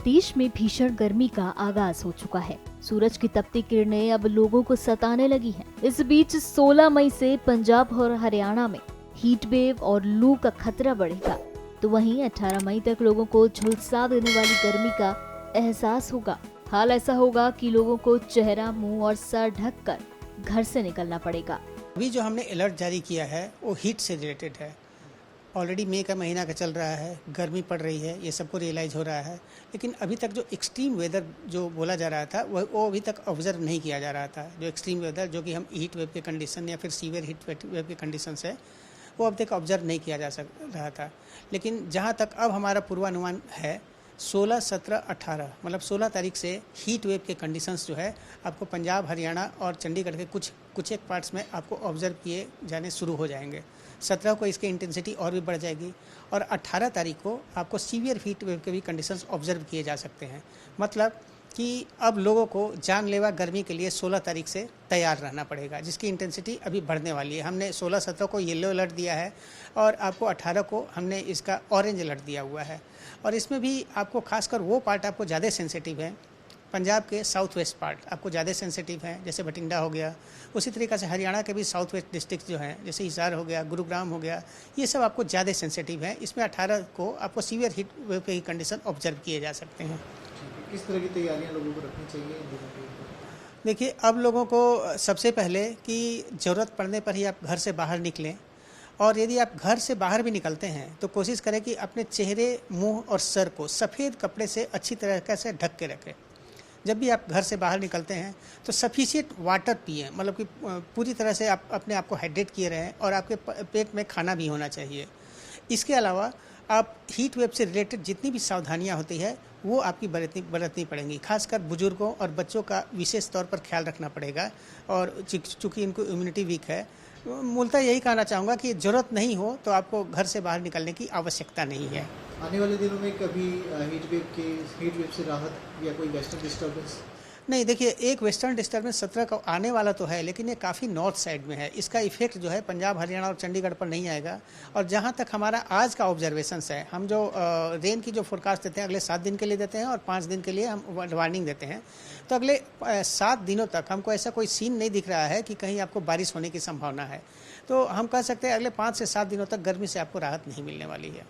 देश में भीषण गर्मी का आगाज हो चुका है। सूरज की तपती किरणें अब लोगों को सताने लगी हैं। इस बीच 16 मई से पंजाब और हरियाणा में हीट वेव और लू का खतरा बढ़ेगा, तो वहीं 18 मई तक लोगों को झुलसा देने वाली गर्मी का एहसास होगा। हाल ऐसा होगा कि लोगों को चेहरा, मुंह और सर ढककर घर से निकलना पड़ेगा। अभी जो हमने अलर्ट जारी किया है वो हीट से रिलेटेड है। ऑलरेडी मई का महीना का चल रहा है, गर्मी पड़ रही है, ये सबको रियलाइज़ हो रहा है, लेकिन अभी तक जो एक्सट्रीम वेदर जो बोला जा रहा था वो अभी तक ऑब्जर्व नहीं किया जा रहा था। जो एक्सट्रीम वेदर जो कि हम हीट वेव के कंडीशन या फिर सीवियर हीट वेव के कंडीशन है वो अब तक ऑब्जर्व नहीं किया जा रहा था। लेकिन जहाँ तक अब हमारा पूर्वानुमान है 16, 17, 18 मतलब 16 तारीख से हीट वेव के कंडीशंस जो है आपको पंजाब, हरियाणा और चंडीगढ़ के कुछ एक पार्ट्स में आपको ऑब्जर्व किए जाने शुरू हो जाएंगे। 17 को इसकी इंटेंसिटी और भी बढ़ जाएगी और 18 तारीख को आपको सीवियर हीट वेव के भी कंडीशंस ऑब्जर्व किए जा सकते हैं। मतलब कि अब लोगों को जानलेवा गर्मी के लिए 16 तारीख से तैयार रहना पड़ेगा, जिसकी इंटेंसिटी अभी बढ़ने वाली है। हमने 16, 17 को येलो अलर्ट दिया है और आपको 18 को हमने इसका ऑरेंज अलर्ट दिया हुआ है। और इसमें भी आपको खासकर वो पार्ट आपको ज़्यादा सेंसिटिव है, पंजाब के साउथ वेस्ट पार्ट आपको ज़्यादा सेंसिटिव है, जैसे बठिंडा हो गया। उसी तरीक़े से हरियाणा के भी साउथ वेस्ट डिस्ट्रिक्ट जो हैं, जैसे हिसार हो गया, गुरुग्राम हो गया, ये सब आपको ज़्यादा सेंसिटिव है। इसमें 18 को आपको सीवियर हीट वेव के कंडीशन ऑब्जर्व किए जा सकते हैं। किस तरह की तैयारियां लोगों को रखनी चाहिए? देखिए, अब लोगों को सबसे पहले कि ज़रूरत पड़ने पर ही आप घर से बाहर निकलें, और यदि आप घर से बाहर भी निकलते हैं तो कोशिश करें कि अपने चेहरे, मुंह और सर को सफ़ेद कपड़े से अच्छी तरीके से ढक के रखें। जब भी आप घर से बाहर निकलते हैं तो सफिशिएंट वाटर पिएं, मतलब कि पूरी तरह से आप अपने आप को हाइड्रेट किए रहें और आपके पेट में खाना भी होना चाहिए। इसके अलावा आप हीट वेव से रिलेटेड जितनी भी सावधानियां होती है वो आपकी बरतनी पड़ेंगी। खासकर बुजुर्गों और बच्चों का विशेष तौर पर ख्याल रखना पड़ेगा, और चूँकि इनको इम्यूनिटी वीक है। मूलतः यही कहना चाहूँगा कि ज़रूरत नहीं हो तो आपको घर से बाहर निकलने की आवश्यकता नहीं है। आने वाले दिनों में कभी हीट वेव से राहत या कोई वेस्टर्न डिस्टर्बेंस? नहीं, देखिए, एक वेस्टर्न डिस्टर्बेंस 17 को आने वाला तो है, लेकिन ये काफ़ी नॉर्थ साइड में है। इसका इफेक्ट जो है पंजाब, हरियाणा और चंडीगढ़ पर नहीं आएगा। और जहाँ तक हमारा आज का ऑब्जर्वेशंस है, हम जो रेन की जो फोरकास्ट देते हैं अगले 7 दिन के लिए देते हैं और 5 दिन के लिए हम वार्निंग देते हैं। तो अगले 7 दिनों तक हमको ऐसा कोई सीन नहीं दिख रहा है कि कहीं आपको बारिश होने की संभावना है। तो हम कह सकते हैं अगले 5 से 7 दिनों तक गर्मी से आपको राहत नहीं मिलने वाली है।